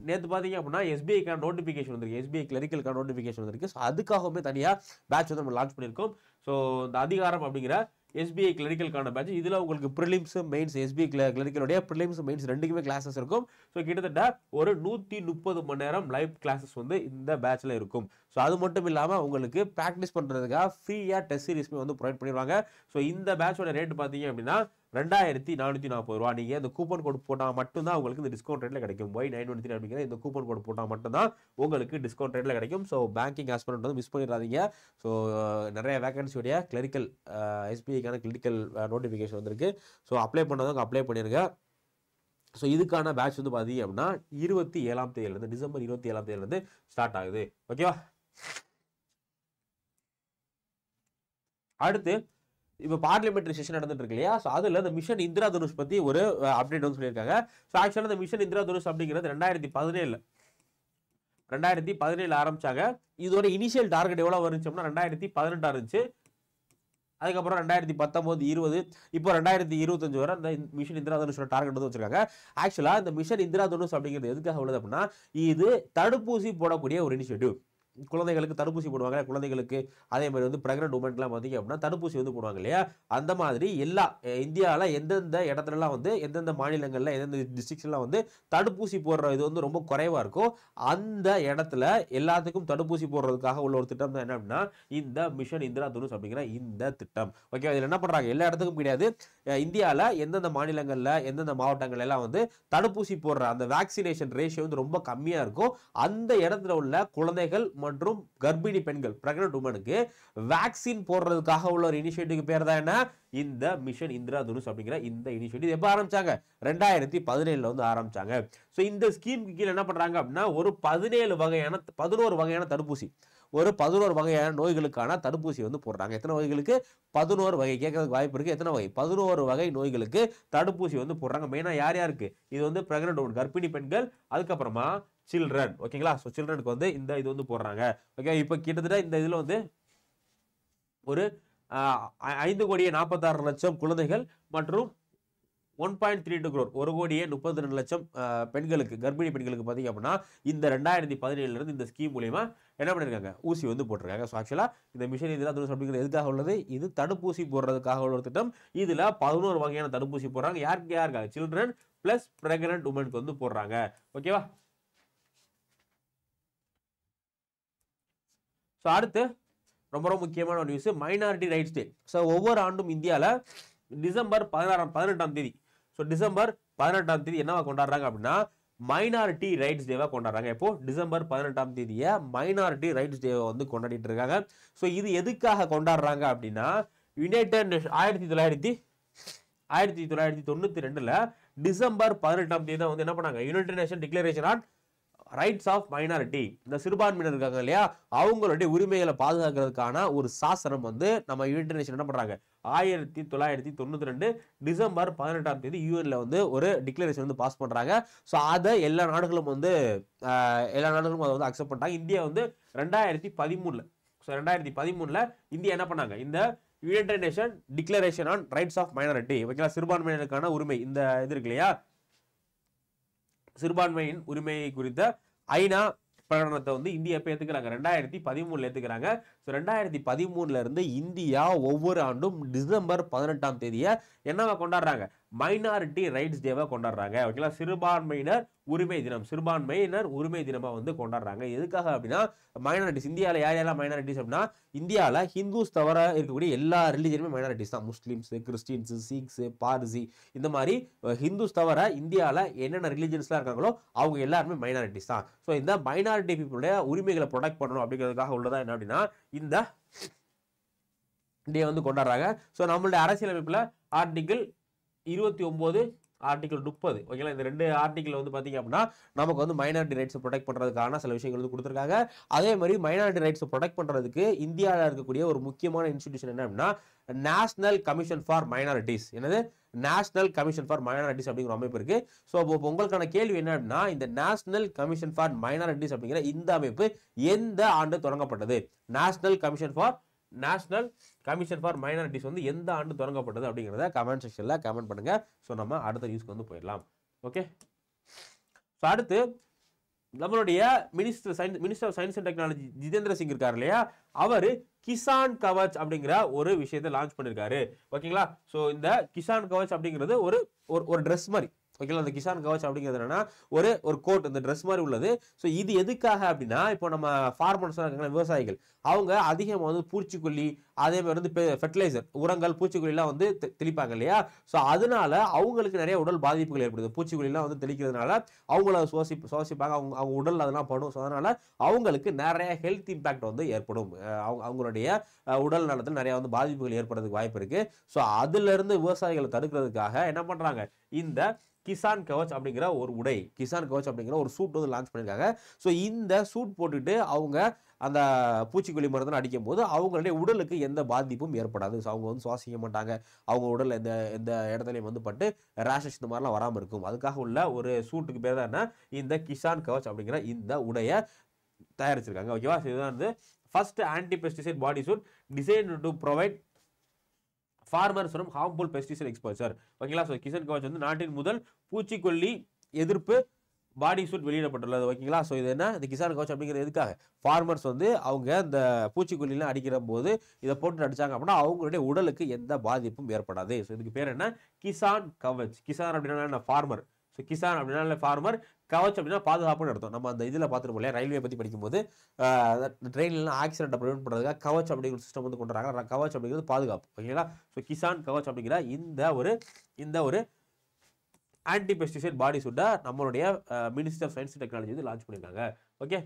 நேற்று பார்த்தீங்க அப்படின்னா SBIக்கான நோட்டிஃபிகேஷன் வந்திருக்கு. SBI கிளரிக்கலுக்கான நோட்டிஃபிகேஷன் வந்திருக்கு. ஸோ அதுக்காகவுமே தனியாக பேட்ச் வந்து நம்ம லான்ச் பண்ணியிருக்கோம். ஸோ இந்த அதிகாரம் அப்படிங்கிற SBI கிளரிக்கலுக்கான பேட்ச், இதில் உங்களுக்கு ப்ரிலிம்ஸ் மெயின்ஸ், SBI கிளரிக்கலுடைய ப்ரிலிம்ஸ் மெயின்ஸ் ரெண்டுக்குமே கிளாஸஸ் இருக்கும். ஸோ கிட்டத்தட்ட ஒரு 130 மணி நேரம் லைவ் கிளாஸஸ் வந்து இந்த பேட்ச்ல இருக்கும். ஸோ அது மட்டும் இல்லாமல் உங்களுக்கு ப்ராக்டிஸ் பண்ணுறதுக்காக ஃப்ரீயாக டெஸ்ட் சீரிஸ்மே வந்து ப்ரொவைட் பண்ணிடுவாங்க. ஸோ இந்த பேட்சோட ரேட் பார்த்தீங்க அப்படின்னா 2440 ரூபா. நீங்கள் இந்த கூப்பன் கோட் போட்டால் மட்டும்தான் உங்களுக்கு இந்த டிஸ்கவுண்ட் ரேட்டில் கிடைக்கும். Y913 அப்படிங்கிற இந்த கூப்பன் கோட் போட்டால் மட்டும்தான் உங்களுக்கு டிஸ்கவுண்ட் ரேட்டில் கிடைக்கும். ஸோ பேங்கிங் ஆஸ்பிரண்ட் வந்து மிஸ் பண்ணிடாதீங்க. ஸோ நிறைய வேகன்சியோடைய கிளரிக்கல் SBIக்கான கிளரிக்கல் நோட்டிஃபிகேஷன் வந்திருக்கு. ஸோ அப்ளை பண்ணவங்க அப்ளை பண்ணிருங்க. ஸோ இதுக்கான பேட்ச் வந்து பார்த்தீங்க அப்படின்னா 27ஆம் தேதியிலிருந்து டிசம்பர் 27ஆம் தேதியிலிருந்து ஸ்டார்ட் ஆகுது. ஓகேவா? அடுத்து இப்போ பார்லிமெண்ட்ரி செஷன் நடந்துட்டு இருக்கு இல்லையா? ஸோ அதில் இந்த மிஷன் இந்திரா தனுஷ் பற்றி ஒரு அப்டேட் வந்து சொல்லியிருக்காங்க. ஸோ ஆக்சுவலாக இந்த மிஷன் இந்திரா தனுஷ் அப்படிங்கிறது 2017 ஆரம்பிச்சாங்க. இதோட இனிஷியல் டார்கெட் எவ்வளோ வந்துச்சு அப்படின்னா 2018 இருந்துச்சு. அதுக்கப்புறம் 2019, 20, இப்போ 2025 வரை இந்த மிஷன் இந்திரா தனுஷோட டார்கெட் வந்து வச்சிருக்காங்க. ஆக்சுவலா இந்த மிஷன் இந்திரா தனுஷ் அப்படிங்கிறது எதுக்காக உள்ளது அப்படின்னா இது தடுப்பூசி போடக்கூடிய ஒரு இனிஷியேட்டிவ். குழந்தைகளுக்கு தடுப்பூசி போடுவாங்க. குழந்தைகளுக்கு அதே மாதிரி வந்து பிரெக்னன்ட் உமன்லாம் பார்த்தீங்க அப்படின்னா தடுப்பூசி வந்து போடுவாங்க இல்லையா? அந்த மாதிரி எல்லா இந்தியாவில் எந்தெந்த இடத்துலலாம் வந்து எந்தெந்த மாநிலங்களில் எந்தெந்த டிஸ்ட்ரிக்ஸ்லாம் வந்து தடுப்பூசி போடுற இது வந்து ரொம்ப குறைவாக இருக்கும். அந்த இடத்துல எல்லாத்துக்கும் தடுப்பூசி போடுறதுக்காக உள்ள ஒரு திட்டம் தான் என்ன அப்படின்னா இந்த மிஷன் இந்திரா தனுஷ் அப்படிங்கிற இந்த திட்டம். ஓகே, இதில் என்ன பண்ணுறாங்க? எல்லா இடத்துக்கும் கிடையாது. இந்தியாவில் எந்தெந்த மாநிலங்களில் எந்தெந்த மாவட்டங்கள் எல்லாம் வந்து தடுப்பூசி போடுற அந்த வேக்சினேஷன் ரேஷியோ வந்து ரொம்ப கம்மியாக இருக்கும். அந்த இடத்துல உள்ள குழந்தைகள் மற்றும் கர்ப்பிணி பெண்கள் பிரெக்னன்ட் உமனுக்கு வேக்சின் போடுறதுக்காக உள்ள ஒரு இனிஷியேட்டிவ் பேர் தான் என்ன? இந்த மிஷன் இந்திரா தனுஷ் அப்படிங்கிற இந்த இனிஷியேட்டிவ் எப்போ ஆரம்பிச்சாங்க? 2017 வந்து ஆரம்பிச்சாங்க. ஸோ இந்த ஸ்கீமுக்கு கீழே என்ன பண்றாங்க அப்படின்னா ஒரு 11 வகையான தடுப்பூசி, ஒரு 11 வகையான நோய்களுக்கான தடுப்பூசி வந்து போடுறாங்க. எத்தனை வகைகளுக்கு? 11 வகை. கேட்கறதுக்கு வாய்ப்பு இருக்கு. எத்தனை வகை? 11 வகை நோய்களுக்கு தடுப்பூசி வந்து போடுறாங்க. மெயினா யார் யாருக்கு? இது வந்து பிரெக்னன்ட் உமன், கர்ப்பிணி பெண்கள், அதுக்கப்புறமா சில்ட்ரன். ஓகேங்களா? ஸோ சில்ட்ரனுக்கு வந்து இது வந்து போடுறாங்க. ஓகே, இப்போ கிட்டத்தட்ட இந்த இதுல வந்து ஒரு 5,46,00,000 குழந்தைகள் மற்றும் 1.32 crore 1,32,00,000 பெண்களுக்கு, கர்ப்பிணி பெண்களுக்கு பார்த்தீங்க அப்படின்னா இந்த 2017 இருந்து இந்த ஸ்கீம் மூலியமா என்ன பண்ணிருக்காங்க? ஊசி வந்து போட்டிருக்காங்க. ஸோ ஆக்சுவலா இந்த மிஷன் இதெல்லாம் அப்படிங்கிறது எதுக்காக உள்ளது? இது தடுப்பூசி போடுறதுக்காக உள்ள ஒரு திட்டம். இதுல 11 வகையான தடுப்பூசி போடுறாங்க. யாருக்காக? சில்ட்ரன் பிளஸ் பிரெக்னன்ட் உமனுக்கு வந்து போடுறாங்க. ஓகேவா? ஸோ அடுத்து ரொம்ப ரொம்ப முக்கியமான ஒரு news, minority rights day. So ஒவ்வொரு ஆண்டும் இந்தியாவில் டிசம்பர் 18ஆம் தேதி, ஸோ டிசம்பர் 18ஆம் தேதி என்னவா கொண்டாடுறாங்க அப்படின்னா மைனாரிட்டி ரைட்ஸ் டேவா கொண்டாடுறாங்க. இப்போ டிசம்பர் 18ஆம் தேதியை மைனாரிட்டி ரைட்ஸ் டேவை வந்து கொண்டாடிட்டு இருக்காங்க. ஸோ இது எதுக்காக கொண்டாடுறாங்க அப்படின்னா யுனைடெட் நேஷன் 1992 டிசம்பர் 18ஆம் தேதி தான் வந்து என்ன பண்ணாங்க? United Nation declaration on rights of minority. இந்த சிறுபான்மையினர் இருக்காங்க இல்லையா, அவங்களுடைய உரிமைகளை பாதுகாக்கிறதுக்கான ஒரு சாசனம் வந்து நம்ம யுனைடெட் நேஷன் என்ன பண்றாங்க? 1992 டிசம்பர் 18ஆம் தேதி யூஎன்ல வந்து ஒரு டிக்ளரேஷன் வந்து பாஸ் பண்றாங்க. ஸோ அதை எல்லா நாடுகளும் வந்து அதை வந்து அக்செப்ட் பண்ணிட்டாங்க. இந்தியா வந்து 2013 இந்தியா என்ன பண்ணாங்க? இந்த United Nation declaration on rights of minority, ஓகேங்களா, சிறுபான்மையினருக்கான உரிமை, இந்த இது இருக்கு இல்லையா, சிறுபான்மையின் உரிமையை குறித்த ஐநா பிரகடனத்தை வந்து இந்தியா எப்ப ஏத்துக்கிறாங்க? 2013 ஏத்துக்கிறாங்க. ஸோ 2013 இருந்து இந்தியா ஒவ்வொரு ஆண்டும் டிசம்பர் 18ஆம் தேதியை என்னவா கொண்டாடுறாங்க? மைனாரிட்டி ரைட்ஸ் டேவா கொண்டாடுறாங்க. ஓகேங்களா, சிறுபான்மையினர் உரிமை தினம், சிறுபான்மையினர் உரிமை தினமா வந்து கொண்டாடுறாங்க. எதுக்காக அப்படின்னா மைனாரிட்டிஸ் இந்தியாவில் யாரெல்லாம் மைனாரிட்டிஸ் அப்படின்னா இந்தியாவில் ஹிந்துஸ் தவிர இருக்கக்கூடிய எல்லா ரிலிஜனுமே மைனாரிட்டிஸ் தான். முஸ்லீம்ஸ், கிறிஸ்டின்ஸ், சீக்ஸ், பார்சி, இந்த மாதிரி ஹிந்துஸ் தவிர இந்தியாவில் என்னென்ன ரிலிஜன்ஸ்லாம் இருக்காங்களோ அவங்க எல்லாருமே மைனாரிட்டிஸ் தான். ஸோ இந்த மைனாரிட்டி பீப்புளுடைய உரிமைகளை ப்ரொடெக்ட் பண்ணணும் அப்படிங்கிறதுக்காக உள்ளதா என்ன அப்படின்னா இந்த டே வந்து கொண்டாடுறாங்க. ஸோ நம்மளுடைய அரசியலமைப்புல ஆர்டிகிள் 29, ஆர்டிகிள் 30, ஓகேங்களா, இந்த 2 ஆர்டிகிள் வந்து பாத்தீங்க அப்படின்னா நமக்கு வந்து மைனாரிட்டி ரைட்ஸ் ப்ரொடெக்ட் பண்றதுக்கான சில விஷயங்கள் வந்து கொடுத்துருக்காங்க. அதே மாதிரி மைனாரிட்டி ரைட்ஸ் ப்ரொடெக்ட் பண்றதுக்கு இந்தியாவில் இருக்கக்கூடிய ஒரு முக்கியமான இன்ஸ்டிடியூஷன் என்ன அப்படின்னா நேஷனல் கமிஷன் ஃபார் மைனாரிட்டிஸ். என்னது? நேஷனல் கமிஷன் ஃபார் மைனாரிட்டிஸ் அப்படிங்கிற அமைப்பு இருக்கு. ஸோ உங்களுக்கான கேள்வி என்ன அப்படின்னா இந்த நேஷனல் கமிஷன் ஃபார் மைனாரிட்டிஸ் அப்படிங்கிற இந்த அமைப்பு எந்த ஆண்டு தொடங்கப்பட்டது? நேஷனல் கமிஷன் ஃபார் மைனாரிட்டிஸ் வந்து எந்த ஆண்டு தொடங்கப்பட்டது அப்படிங்கிறத கமெண்ட் செக்ஷன்ல கமெண்ட் பண்ணுங்க. ஸோ நம்ம அடுத்த நியூஸ்க்கு வந்து போயிடலாம். ஓகே, ஸோ அடுத்து நம்மளுடைய minister of science and technology Jitendra Singh இருக்காரு இல்லையா, அவரு கிசான் கவச் அப்படிங்கிற ஒரு விஷயத்தை லான்ச் பண்ணிருக்காரு. ஓகேங்களா, ஸோ இந்த கிசான் கவச் அப்படிங்கிறது ஒரு ட்ரெஸ் மாதிரி. ஓகேங்களா, அந்த கிசான் கவச் அப்படிங்கிறது என்னன்னா ஒரு கோட், இந்த ட்ரெஸ் மாதிரி உள்ளது. ஸோ இது எதுக்காக அப்படின்னா இப்போ நம்ம ஃபார்மர்ஸ் இருக்காங்க, விவசாயிகள், அவங்க அதிகமாக வந்து பூச்சிக்கொல்லி, அதே மாதிரி வந்து ஃபெர்டிலைசர், உரங்கள், பூச்சிக்கொல்லிலாம் வந்து தெளிப்பாங்க இல்லையா. ஸோ அதனால அவங்களுக்கு நிறைய உடல் பாதிப்புகள் ஏற்படுது. பூச்சிக்கொல்லிலாம் வந்து தெளிக்கிறதுனால அவங்கள சுவாசிப்பாங்க, அவங்க உடல் அதெல்லாம் படும். ஸோ அதனால அவங்களுக்கு நிறைய ஹெல்த் இம்பாக்ட் வந்து ஏற்படும். அவங்களுடைய உடல் நலத்தில் நிறைய வந்து பாதிப்புகள் ஏற்படுறதுக்கு வாய்ப்பு இருக்கு. ஸோ அதுல இருந்து விவசாயிகளை தடுக்கிறதுக்காக என்ன பண்றாங்க? இந்த கிசான் கவச் அப்படிங்கிற ஒரு உடை, கிசான் கவச் அப்படிங்கிற ஒரு சூட் வந்து லான்ச் பண்ணிருக்காங்க. ஸோ இந்த சூட் போட்டுட்டு அவங்க அந்த பூச்சிக்கொல்லி மருந்து அடிக்கும் போது அவங்களுடைய உடலுக்கு எந்த பாதிப்பும் ஏற்படாது. ஸோ அவங்க வந்து சுவாசிக்க மாட்டாங்க, அவங்க உடல் எந்த இடத்துலையும் வந்து பட்டு ரேஷஸ் இந்த மாதிரிலாம் வராமல் இருக்கும். அதுக்காக உள்ள ஒரு சூட்டுக்கு பேர் தான் என்ன? இந்த கிசான் கவச் அப்படிங்கிற இந்த உடைய தயாரிச்சிருக்காங்க. ஓகேவா, இதுதான் வந்து first anti pesticide body suit design to provide farmers from harmful pesticide exposure. ஓகேங்களா, ஸோ கிசான் கவச் வந்து நாட்டின் முதல் பூச்சிக்கொல்லி எதிர்ப்பு பாடி சூட் வெளியிடப்பட்டுள்ளது. ஓகேங்களா, ஸோ இது என்ன? இந்த கிசான் கவச் அப்படிங்கிறது எதுக்காக? ஃபார்மர்ஸ் வந்து அவங்க இந்த பூச்சிக்கொல்லிலாம் அடிக்கிற போது இதை போட்டு அடிச்சாங்க அப்படின்னா அவங்களுடைய உடலுக்கு எந்த பாதிப்பும் ஏற்படாது. ஸோ இதுக்கு பேர் என்ன? கிசான் கவச். கிசான் அப்படின்னா என்ன? ஃபார்மர். ஸோ கிசான் அப்படின்னா ஃபார்மர், கவச் அப்படின்னா பாதுகாப்புன்னு அர்த்தம். நம்ம அந்த இதில் பார்த்துருப்போம் இல்லையா, ரயில்வே பற்றி படிக்கும்போது ட்ரெயின்லாம் ஆக்சிடென்ட்டை ப்ரிவென்ட் பண்ணுறதுக்காக கவச் அப்படிங்கிற சிஸ்டம் வந்து கொண்டு வராங்க. கவச் அப்படிங்கிறது பாதுகாப்பு. ஓகேங்களா, ஸோ கிசான் கவச் அப்படிங்கிற இந்த ஒரு ஆன்டி பெஸ்டிசைட் பாடி சூட்டை நம்மளுடைய minister of science and technology வந்து லான்ச் பண்ணியிருக்காங்க. ஓகே,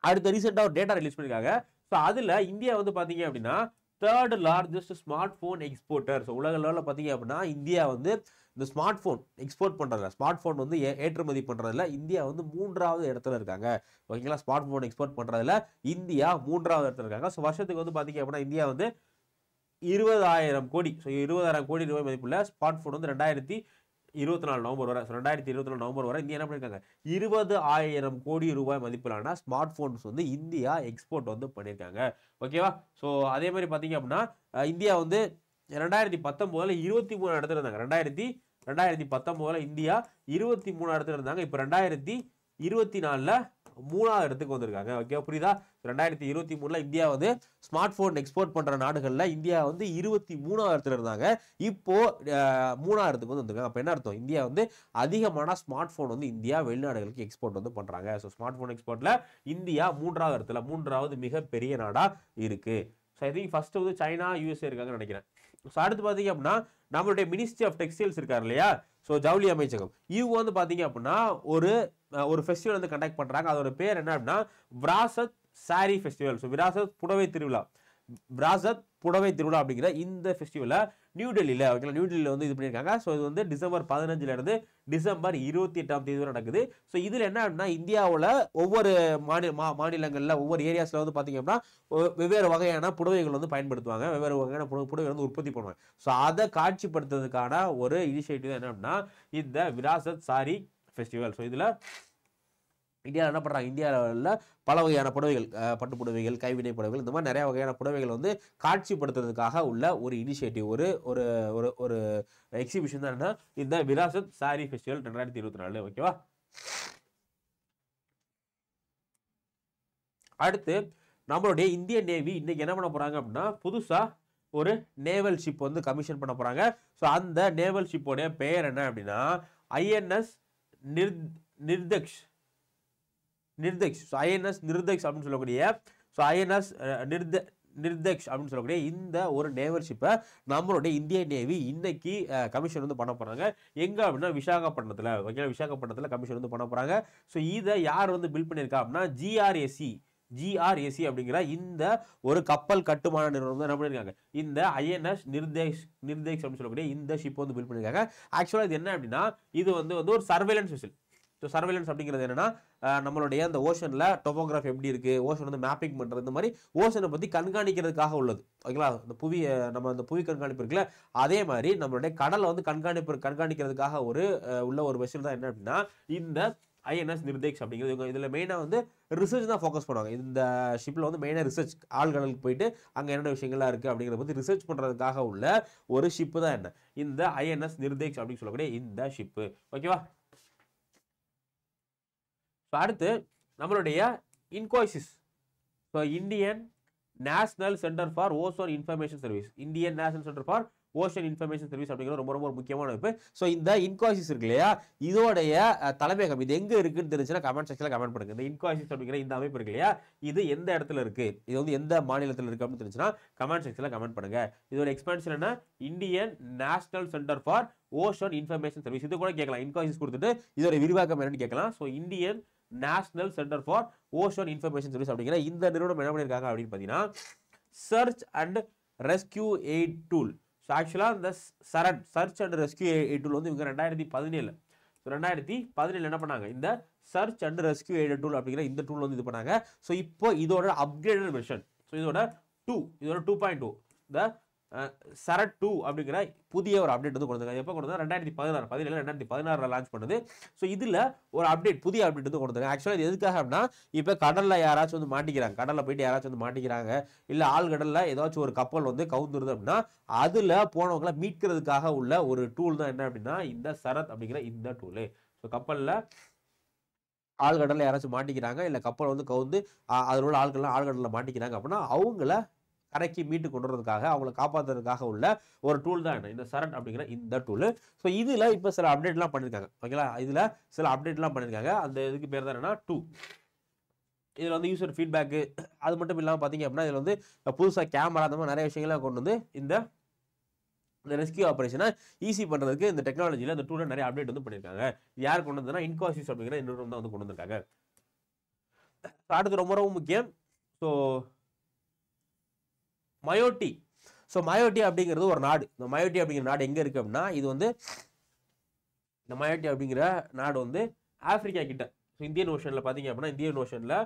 அடுத்த ரீசெண்டாக ஒரு டேட்டா ரிலீஸ் பண்ணியிருக்காங்க. ஸோ அதில் இந்தியா வந்து பார்த்தீங்க அப்படின்னா 3rd largest smart phone exporter. So உலக லெவலில் பார்த்தீங்க அப்படின்னா இந்தியா வந்து இந்த ஸ்மார்ட் ஃபோன் எக்ஸ்போர்ட் பண்ணுறதுல, ஸ்மார்ட் ஃபோன் வந்து ஏற்றுமதி பண்ணுறதுல இந்தியா வந்து 3வது இடத்துல இருக்காங்க. ஓகேங்களா, ஸ்மார்ட் ஃபோன் எக்ஸ்போர்ட் பண்ணுறதுல இந்தியா 3வது இடத்துல இருக்காங்க. ஸோ வருஷத்துக்கு வந்து பார்த்தீங்க அப்படின்னா இந்தியா வந்து 20,000 கோடி, ஸோ 20,000 கோடி ரூபாய் மதிப்புள்ள ஸ்மார்ட் ஃபோன் வந்து 2024 நவம்பர் வரை, 2024 நவம்பர் வரை இந்தியா என்ன பண்ணியிருக்காங்க, 20,000 கோடி ரூபாய் மதிப்பிலான ஸ்மார்ட் ஃபோன்ஸ் வந்து இந்தியா எக்ஸ்போர்ட் வந்து பண்ணியிருக்காங்க. ஓகேவா, ஸோ அதே மாதிரி பார்த்தீங்க அப்படின்னா இந்தியா வந்து 2019 23 இடத்துல இருந்தாங்க. 2019 இந்தியா 23 இடத்துல இருந்தாங்க. இப்போ 2024 3வது இடத்துக்கு வந்திருக்காங்க. ஓகே, புரியுதா? 2023 இந்தியா வந்து ஸ்மார்ட் போன் எக்ஸ்போர்ட் பண்ற நாடுகள்ல இந்தியா வந்து 23வது இடத்துல இருந்தாங்க. இப்போ 3வது இடத்துக்கு வந்து வந்திருக்காங்க. அப்ப என்ன அர்த்தம், இந்தியா வந்து அதிகமான ஸ்மார்ட் போன் வந்து இந்தியா வெளிநாடுகளுக்கு எக்ஸ்போர்ட் வந்து பண்றாங்க. ஸோ ஸ்மார்ட் போன் எக்ஸ்போர்ட்ல இந்தியா 3வது இடத்துல, 3வது மிகப்பெரிய நாடா இருக்கு. ஸோ ஐ திங்க் ஃபர்ஸ்ட் வந்து சைனா, யூஎஸ்ஏ இருக்காங்கன்னு நினைக்கிறேன். ஸோ அடுத்து பார்த்தீங்க அப்படின்னா நம்மளுடைய மினிஸ்ட்ரி ஆஃப் டெக்ஸ்டைல்ஸ் இருக்காரு இல்லையா, ஸோ ஜவுளி அமைச்சகம், இவங்க வந்து பார்த்தீங்க அப்படின்னா ஒரு ஃபெஸ்டிவல் வந்து கண்டக்ட் பண்றாங்க. அதோட பேர் என்ன அப்படின்னா Virasat sorry festival. So Virasat புடவை திருவிழா, விராசத் புடவை திருவிழா அப்படிங்கிற இந்த ஃபெஸ்டிவலை நியூ டெல்லியில், ஓகேங்களா, நியூ டெல்லியில் வந்து இது பண்ணியிருக்காங்க. ஸோ இது வந்து டிசம்பர் 15 இருந்து டிசம்பர் 28 வரை நடக்குது. ஸோ இதில் என்ன அப்படின்னா இந்தியாவில் ஒவ்வொரு மாநிலங்களில் ஒவ்வொரு ஏரியாஸில் வந்து பார்த்தீங்க அப்படின்னா வெவ்வேறு வகையான புடவைகள் வந்து பயன்படுத்துவாங்க, வெவ்வேறு வகையான புடவை வந்து உற்பத்தி பண்ணுவாங்க. ஸோ அதை காட்சிப்படுத்துறதுக்கான ஒரு இனிஷியேட்டிவ் என்ன அப்படின்னா இந்த விராசத் சாரி ஃபெஸ்டிவல். ஸோ இதில் இந்தியாவில் என்ன பண்ணுறாங்க, இந்தியாவில் பல வகையான புடவைகள், பட்டு புடவைகள், கைவினை புடவைகள், இந்த மாதிரி நிறைய வகையான புடவைகள் வந்து காட்சிப்படுத்துறதுக்காக உள்ள ஒரு இனிஷியேட்டிவ், ஒரு ஒரு ஒரு ஒரு எக்ஸிபிஷன் தான் என்ன இந்த விராசத் சாரி ஃபெஸ்டிவல் 2024. ஓகேவா, அடுத்து நம்மளுடைய இந்தியன் நேவி இன்னைக்கு என்ன பண்ண போறாங்க அப்படின்னா புதுசா ஒரு நேவல் ஷிப் வந்து கமிஷன் பண்ண போறாங்க. ஸோ அந்த நேவல் ஷிப்போடைய பெயர் என்ன அப்படின்னா INS நிர்தக்ஷ். INS நிர்தக்ஷ் அப்படின்னு சொல்லக்கூடிய, ஸோ INS நிர்தக்ஷ் அப்படின்னு சொல்லக்கூடிய இந்த ஒரு நேவல் ஷிப்பை நம்மளுடைய இந்தியன் நேவி இன்னைக்கு கமிஷன் வந்து பண்ண போறாங்க. எங்க அப்படின்னா விசாகப்பட்டினத்தில், ஓகே, விசாகப்பட்டினத்தில் கமிஷன் வந்து பண்ண போறாங்க. ஸோ இதை யார் வந்து பில்ட் பண்ணியிருக்கா அப்படின்னா GRAC அப்படிங்கிற இந்த ஒரு கப்பல் கட்டுமான நிறுவனம் தான் என்ன பண்ணியிருக்காங்க, இந்த INS நிர்தேஷ் அப்படின்னு சொல்லக்கூடிய இந்த ஷிப் வந்து பில்ட் பண்ணியிருக்காங்க. ஆக்சுவலாக இது என்ன அப்படின்னா இது வந்து ஒரு சர்வேலன்ஸ் வெசல். ஸோ சர்வேலன்ஸ் அப்படிங்கிறது என்னன்னா நம்மளுடைய அந்த ஓஷனில் டொபோகிராஃபி எப்படி இருக்கு, ஓஷன் வந்து மேப்பிங் பண்ணுறது, இந்த மாதிரி ஓஷனை பற்றி கண்காணிக்கிறதுக்காக உள்ளது. ஓகேங்களா, இந்த அந்த புவி கண்காணிப்பு இருக்குல்ல, அதே மாதிரி நம்மளுடைய கடலை வந்து கண்காணிக்கிறதுக்காக உள்ள ஒரு வெசல் தான் என்ன அப்படின்னா இந்த INS நிர்தேஷ் அப்படிங்கிறது. இதில் மெயினாக வந்து ரிசர்ச் தான் ஃபோக்கஸ் பண்ணுவாங்க. இந்த ஷிப்பில் வந்து மெயினாக ரிசர்ச், ஆழ்கடலுக்கு போயிட்டு அங்கே என்னென்ன விஷயங்கள்லாம் இருக்குது அப்படிங்கிறத பற்றி ரிசர்ச் பண்ணுறதுக்காக உள்ள ஒரு ஷிப்பு தான் என்ன இந்த INS நிர்தேஷ் அப்படின்னு சொல்லக்கூடிய இந்த ஷிப்பு. ஓகேவா, அடுத்து நம்மளுடைய INCOIS, so Indian National Centre for Ocean Information Service, Indian National Centre for Ocean Information Service அப்படிங்கிற ரொம்ப ரொம்ப முக்கியமான அமைப்பு. ஸோ இந்த இன்கோசிஸ் இருக்கு இல்லையா, இதோடைய தலைமையகம் இது எங்க இருக்குன்னு தெரிஞ்சுன்னா கமெண்ட் செக்ஷன்ல கமெண்ட் பண்ணுங்க. இந்த இன்கோசிஸ் அப்படிங்கிற இந்த அமைப்பு இருக்கு இல்லையா, இது எந்த இடத்துல இருக்கு, இது வந்து எந்த மாநிலத்தில் இருக்கு அப்படின்னு தெரிஞ்சுன்னா கமெண்ட் செக்ஷன்ல கமெண்ட் பண்ணுங்க. இதோட எக்ஸ்பான்ஷன் என்ன, Indian National Centre for Ocean Information Service. இது கூட கேட்கலாம், இன்கோசிஸ் கொடுத்துட்டு இதோட விரிவாக்கம் என்னன்னு கேட்கலாம். So Indian National Centre for Ocean Information Service அப்படிங்கிற இந்த நிறுவனம் என்ன பண்ணியிருக்காங்க அப்படின்னு பார்த்தீங்கன்னா search and rescue aid tool. So ஆக்சுவலாக இந்த search and rescue aid tool வந்து இவங்க 2017 என்ன பண்ணாங்க, இந்த search and rescue aid tool அப்படிங்கிற இந்த டூல் வந்து இது பண்ணாங்க. ஸோ இப்போ இதோட அப்கிரேடட் வெர்ஷன், ஸோ இதோட 2.2 இந்த சரட் 2 அப்படிங்கிற புதிய ஒரு அப்டேட் வந்து கொண்டு வந்தாங்க. எப்போ கொண்டு வந்தாங்க, 2016 லான்ச் பண்ணுது. ஸோ இதில் ஒரு அப்டேட், புதிய அப்டேட் வந்து கொண்டு வந்தாங்க. ஆக்சுவலாக இது எதுக்காக அப்படின்னா இப்போ கடலில் யாராச்சும் வந்து மாட்டிக்கிறாங்க, கடலில் போயிட்டு யாராச்சும் வந்து மாட்டிக்கிறாங்க, இல்லை ஆழ்கடலில் ஏதாச்சும் ஒரு கப்பல் வந்து கவுந்துருது அப்படின்னா அதில் போனவங்களை மீட்கிறதுக்காக உள்ள ஒரு டூல் தான் என்ன அப்படின்னா இந்த சரத் அப்படிங்கிற இந்த டூலு. ஸோ கப்பலில் ஆழ்கடலில் யாராச்சும் மாட்டிக்கிறாங்க, இல்லை கப்பல் வந்து கவுந்து அதில் உள்ள ஆழ்கடலில் மாட்டிக்கிறாங்க அப்படின்னா அவங்கள கரைக்கு மீட்டு கொண்டு வரதுக்காக, அவங்களை காப்பாற்றுறதுக்காக உள்ள ஒரு டூல் தான் என்ன இந்த சரட் அப்படிங்கிற இந்த டூலு. ஸோ இதில் இப்போ சில அப்டேட்லாம் பண்ணியிருக்காங்க. ஓகேங்களா, இதில் சில அப்டேட்லாம் பண்ணியிருக்காங்க. அந்த இதுக்கு பேர் தான் என்னன்னா 2. இதில் வந்து யூசர் ஃபீட்பேக்கு, அது மட்டும் இல்லாமல் பார்த்தீங்க அப்படின்னா இதில் வந்து புதுசாக கேமரா, அந்த மாதிரி நிறைய விஷயங்கள்லாம் கொண்டு வந்து இந்த ரெஸ்கியூ ஆப்ரேஷனை ஈஸி பண்ணுறதுக்கு இந்த டெக்னாலஜியில் இந்த டூலில் நிறைய அப்டேட் வந்து பண்ணியிருக்காங்க. யார் கொண்டு வந்ததுன்னா இன்கோசிஸ் அப்படிங்கிற நிறுவனம் தான் வந்து கொண்டு வந்திருக்காங்க. அடுத்து ரொம்ப ரொம்ப முக்கியம், ஸோ மயோட்டி. ஸோ மயோட்டி அப்படிங்கிறது ஒரு நாடு. இந்த மயோட்டி அப்படிங்கிற நாடு எங்கே இருக்குது அப்படின்னா இது வந்து இந்த மயோட்டி அப்படிங்கிற நாடு வந்து ஆப்பிரிக்கா கிட்ட, இந்தியன் ஓஷனில் பார்த்தீங்க அப்படின்னா இந்தியன் ஓஷனில்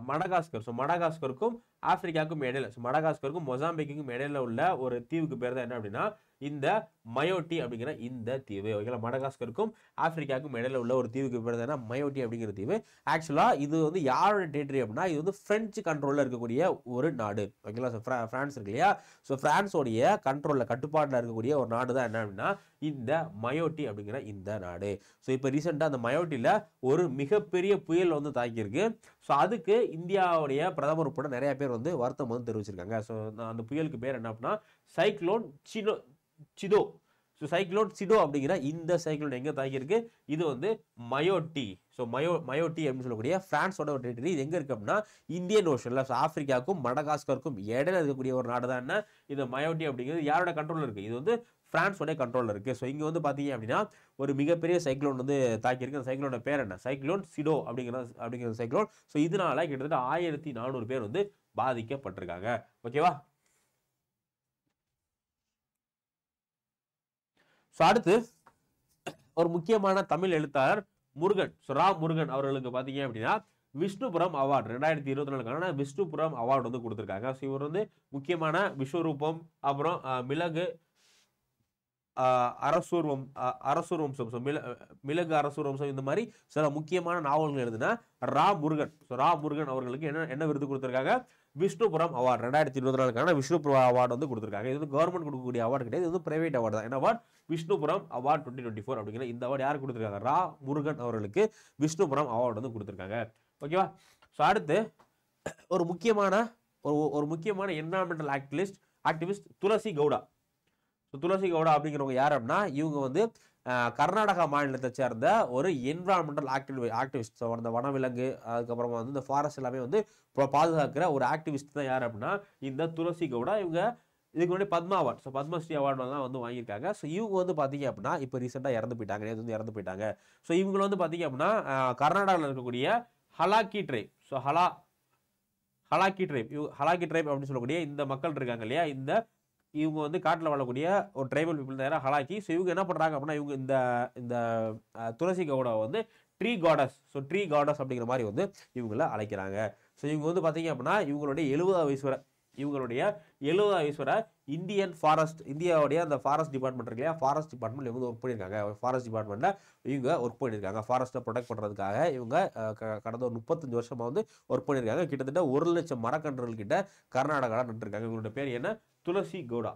மடகாஸ்கர், ஸோ மடகாஸ்கருக்கும் ஆப்பிரிக்காவுக்கும் இடையில, ஸோ மடகாஸ்கருக்கும் மொசாம்பிக்குக்கும் இடையில உள்ள ஒரு தீவுக்கு பேர் தான் என்ன அப்படின்னா இந்த மயோட்டி அப்படிங்கிற இந்த தீவு. ஓகேங்களா, மடகாஸ்கருக்கும் ஆப்பிரிக்காவுக்கும் இடையில உள்ள ஒரு தீவுக்கு பேர் தான் மயோட்டி அப்படிங்கிற தீவு. ஆக்சுவலா இது வந்து யாரோட டெரிட்டரி அப்படின்னா இது வந்து பிரெஞ்சு கண்ட்ரோல்ல இருக்கக்கூடிய ஒரு நாடு. ஓகேங்களா, ஸோ பிரான்ஸ் இருக்கு இல்லையா, ஸோ பிரான்ஸோடைய கண்ட்ரோல்ல கட்டுப்பாட்டில் இருக்கக்கூடிய ஒரு நாடு தான் என்ன அப்படின்னா இந்த மயோட்டி அப்படிங்கிற இந்த நாடு. ஸோ இப்போ ரீசெண்டாக அந்த மயோட்டியில் ஒரு மிகப்பெரிய புயல் வந்து தாக்கியிருக்கு. ஸோ அதுக்கு இந்தியாவுடைய பிரதமர் உட்பட நிறைய பேர் வந்து வருத்தம் வந்து தெரிவிச்சிருக்காங்க. ஸோ அந்த புயலுக்கு பேர் என்ன அப்படின்னா சைக்ளோன் சிடோ. ஸோ சைக்ளோன் சிடோ அப்படிங்கிற இந்த சைக்ளோன் எங்கே தாக்கியிருக்கு, இது வந்து மயோட்டி. ஸோ மயோட்டி அப்படின்னு சொல்லக்கூடிய பிரான்ஸோட ஒரு டெரிட்டரி. இது எங்கே இருக்கு அப்படின்னா இந்தியன் ஓஷன்ல, ஸோ ஆப்பிரிக்காவுக்கும் மடகாஸ்கருக்கும் இடையில இருக்கக்கூடிய ஒரு நாடு தான் என்ன இந்த மயோட்டி அப்படிங்கிறது. யாரோட கண்ட்ரோல் இருக்கு, இது வந்து பிரான்ஸோட கண்ட்ரோல்ல இருக்கு. ஸோ இங்க வந்து பாத்தீங்க அப்படின்னா ஒரு மிகப்பெரிய சைக்ளோன் வந்து தாக்கியிருக்கு. அந்த சைக்ளோனோட பேர் என்ன, சைக்ளோன் சிடோ அப்படிங்கிற சைக்ளோன். ஸோ இதனால கிட்டத்தட்ட 1400 பேர் வந்து பாதிக்கப்பட்டிருக்காங்க. ஓகேவா. ஸோ அடுத்து ஒரு முக்கியமான தமிழ் எழுத்தாளர் முருகன், ரா முருகன் அவர்களுக்கு பார்த்தீங்க அப்படின்னா விஷ்ணுபுரம் அவார்டு 2024 விஷ்ணுபுரம் அவார்டு வந்து கொடுத்துருக்காங்க. ஸோ இவர் வந்து முக்கியமான விஸ்வரூபம், அப்புறம் மிளகு அரசூர் வம்சம், மிளகு அரசூர் வம்சம், இந்த மாதிரி சில முக்கியமான நாவல்கள் எழுதுனா ரா முருகன். ரா முருகன் அவர்களுக்கு என்ன விருது கொடுத்துருக்காங்க, விஷ்ணுபுரம் அவார்டு 2024 விஷ்ணுபுரம் அவார்டு வந்து கொடுத்துருக்காங்க. இது வந்து கவர்மெண்ட் கொடுக்கக்கூடிய அவார்டு கிடையாது, இது வந்து பிரைவேட் அவார்டு தான். என்ன அவார்டு, விஷ்ணுபுரம் அவார்டு 2024 அப்படிங்கிற இந்த அவார்டு யார் கொடுத்துருக்காங்க, ரா முருகன் அவர்களுக்கு விஷ்ணுபுரம் அவார்டு வந்து கொடுத்துருக்காங்க. ஓகேவா. ஸோ அடுத்து ஒரு முக்கியமான என்விரான்மெண்டல் ஆக்டிவிஸ்ட் துளசி கவுடா. துளசி கவுடா அப்படிங்கிறவங்க யார் அப்படின்னா இவங்க வந்து கர்நாடகா மாநிலத்தை சேர்ந்த ஒரு என்விரான்மெண்டல் ஆக்டிவிஸ்ட். ஸோ அந்த வனவிலங்கு அதுக்கப்புறமா வந்து இந்த ஃபாரஸ்ட் எல்லாமே வந்து பாதுகாக்கிற ஒரு ஆக்டிவிஸ்ட் தான் யார் அப்படின்னா இந்த துளசி கவுடா. இவங்க இதுக்கு முன்னாடி Padma award, so Padmashri award தான் வந்து வாங்கியிருக்காங்க. ஸோ இவங்க வந்து பார்த்தீங்க அப்படின்னா இப்போ ரீசெண்டாக இறந்து போயிட்டாங்க. ஸோ இவங்க வந்து பார்த்தீங்க அப்படின்னா கர்நாடகாவில் இருக்கக்கூடிய ஹலாக்கி ட்ரைப். ஸோ ஹலாக்கி ட்ரைப் அப்படின்னு சொல்லக்கூடிய இந்த மக்கள் இருக்காங்க இல்லையா, இவங்க வந்து காட்டில் வாழக்கூடிய ஒரு ட்ரைபல் பீப்புள் தான் ஹலாக்கி. ஸோ இவங்க என்ன பண்ணுறாங்க அப்படின்னா இவங்க இந்த துளசி கவுடா வந்து ட்ரீ காடஸ் அப்படிங்கிற மாதிரி வந்து இவங்கள அழைக்கிறாங்க. ஸோ இவங்க வந்து பார்த்தீங்க அப்படின்னா இவங்களுடைய 70 வயசு வரை இந்தியாவுடைய அந்த ஃபாரஸ்ட் டிபார்ட்மெண்ட் இருக்கு இல்லையா, ஃபாரஸ்ட் டிபார்ட்மெண்ட் இவங்க ஒர்க் பண்ணியிருக்காங்க. ஃபாரஸ்ட் டிபார்ட்மெண்ட்டில் இவங்க ஒர்க் பண்ணியிருக்காங்க. ஃபாரஸ்ட்டை ப்ரொடெக்ட் பண்ணுறதுக்காக இவங்க கடந்த ஒரு 35 வருஷமாக வந்து ஒர்க் பண்ணியிருக்காங்க. கிட்டத்தட்ட 1 லட்சம் மரக்கன்றுகள் கிட்ட கர்நாடகாவில் நட்டுருக்காங்க. இவங்களோட பேர் என்ன, துளசி கவுடா.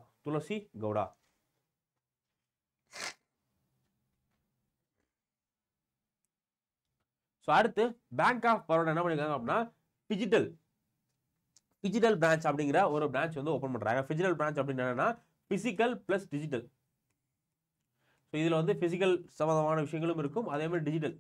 ஸோ அடுத்து பேங்க் ஆஃப் பரோடா என்ன பண்ணிருக்காங்க அப்படின்னா பிஜிட்டல் பிரான்ச் அப்படிங்கிற ஒரு பிரான்ச் வந்து ஓப்பன் பண்றாங்க. பிஜிட்டல் பிரான்ச் அப்படின்னு என்னன்னா பிசிக்கல் பிளஸ் டிஜிட்டல். ஸோ இதில் வந்து பிசிக்கல் சம்பந்தமான விஷயங்களும் இருக்கும், அதே மாதிரி டிஜிட்டல்.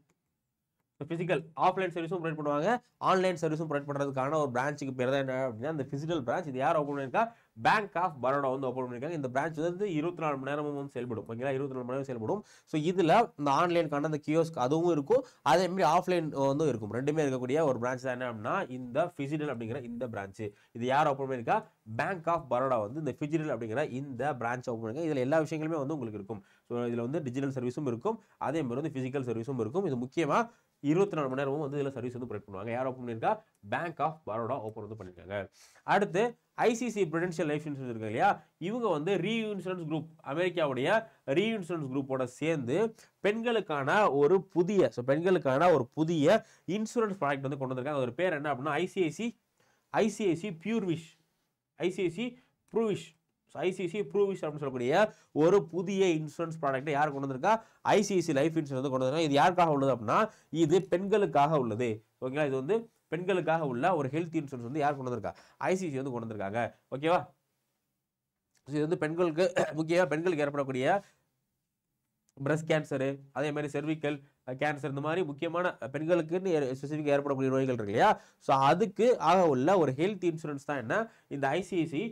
பிசிக்கல் ஆஃப்லைன் சர்வீஸும் ப்ரொவைட் பண்ணுவாங்க, ஆன்லைன் சர்வீஸும் ப்ரொவைட் பண்ணுறதுக்கான ஒரு பிரான்ச்சுக்கு பேர் தான் என்ன அப்படின்னா இந்த பிசிக்கல் பிரான்ச். இது யார் ஓப்பன் பண்ணியிருக்கா, பேங்க் ஆஃப் பரோடா வந்து ஓப்பன் பண்ணியிருக்காங்க. இந்த பிரான்ச் வந்து 24 மணி நேரமும் வந்து செயல்படும். ஓகேங்களா, 24 மணி நேரம் செயல்படும். ஸோ இதில் இந்த ஆன்லைனுக்கான அந்த கியோஸ்க் அதுவும் இருக்கும், அதே மாதிரி ஆஃப்லைன் வந்து இருக்கும். ரெண்டுமே இருக்கக்கூடிய ஒரு பிரான்ச் தான் என்ன அப்படின்னா இந்த பிசிட்டல் அப்படிங்கிற இந்த பிரான்ச். இது யார் ஓப்பன் பண்ணியிருக்கா, பேங்க் ஆஃப் பரோடா வந்து இந்த பிஜிட்டல் அப்படிங்கிற இந்த பிரான்ச் ஓப்பன் பண்ணியிருக்காங்க. இதில் எல்லா விஷயங்களுமே வந்து உங்களுக்கு இருக்கும். ஸோ இதில் வந்து டிஜிட்டல் சர்வீஸும் இருக்கும், அதே மாதிரி வந்து பிசிக்கல் சர்வீஸும் இருக்கும். இது முக்கியமாக 24 மணி நேரமும் வந்து இதில் சர்வீஸ் வந்து ப்ரொவைட் பண்ணுவாங்க. யார் ஓப்பன் பண்ணியிருக்கா, பேங்க் ஆஃப் பரோடா ஓப்பன் வந்து பண்ணியிருக்காங்க. அடுத்து ஐசிசி ப்ரூடென்ஷியல் லைஃப் இன்சூரன்ஸ் இருக்கு இல்லையா, இவங்க வந்து ரீஇன்சூரன்ஸ் குரூப், அமெரிக்காவுடைய ரீஇன்சூரன்ஸ் குரூப்போட சேர்ந்து பெண்களுக்கான ஒரு புதிய இன்சூரன்ஸ் ப்ராடக்ட் வந்து கொண்டு வந்திருக்காங்க. அதோட பேர் என்ன அப்படின்னா ஐசிஐசி ப்ரூவிஷ் அப்படின்னு சொல்லக்கூடிய ஒரு புதிய இன்சூரன்ஸ் ப்ராடக்ட் யார் கொண்டு வந்திருக்கா, ஐசிஐசி லைஃப் இன்சூரன்ஸ் கொண்டு வந்திருக்காங்க. இது யாருக்காக உள்ளது அப்படின்னா இது பெண்களுக்காக உள்ளது. ஓகேங்களா, இது வந்து பெண்களுக்காக உள்ள ஒரு ஹெல்த் இன்சூரன்ஸ் வந்து யார் கொண்டு வந்திருக்கா, ஐசிஐசி வந்து கொண்டு வந்திருக்காங்க. ஓகேவா. இது வந்து பெண்களுக்கு ஏற்படக்கூடிய பிரஸ்ட் கேன்சரு, அதே மாதிரி செர்விக்கல் கேன்சர், இந்த மாதிரி முக்கியமான பெண்களுக்குன்னு ஸ்பெசிஃபிக்காக ஏற்படக்கூடிய நோய்கள் இருக்கு இல்லையா, ஸோ அதுக்கு ஆக உள்ள ஒரு ஹெல்த் இன்சூரன்ஸ் தான் என்ன இந்த ஐசிஐசி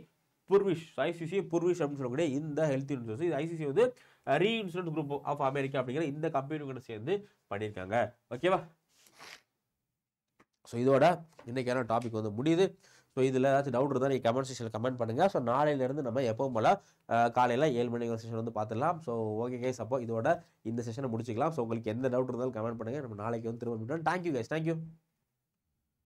புர்விஷ் அப்படின்னு சொல்லக்கூடிய இந்த ஹெல்த் இன்சூரன்ஸ். இது ஐசிசி வந்து ரீஇன்சூரன்ஸ் குரூப் ஆஃப் அமெரிக்கா அப்படிங்கிற இந்த கம்பெனியோட சேர்ந்து பண்ணியிருக்காங்க. ஓகேவா. ஸோ இதோட இன்னைக்கான டாபிக் வந்து முடியுது. ஸோ ஸோ இதில் ஏதாச்சும் டவுட் இருந்தால் நீங்கள் கமெண்ட் செக்ஷனில் கமெண்ட் பண்ணுங்கள். ஸோ நாளையிலேருந்து நம்ம எப்பவும் போல் காலையில் 7 மணிக்கு ஒரு செஷன் வந்து பார்த்துடலாம். ஸோ ஓகே கைஸ், அப்போ இதோட இந்த செஷனை முடிச்சிக்கலாம். ஸோ உங்களுக்கு எந்த டவுட் இருந்தாலும் கமெண்ட் பண்ணுங்கள். நம்ம நாளைக்கு வந்து திரும்ப. Thank you guys, thank you.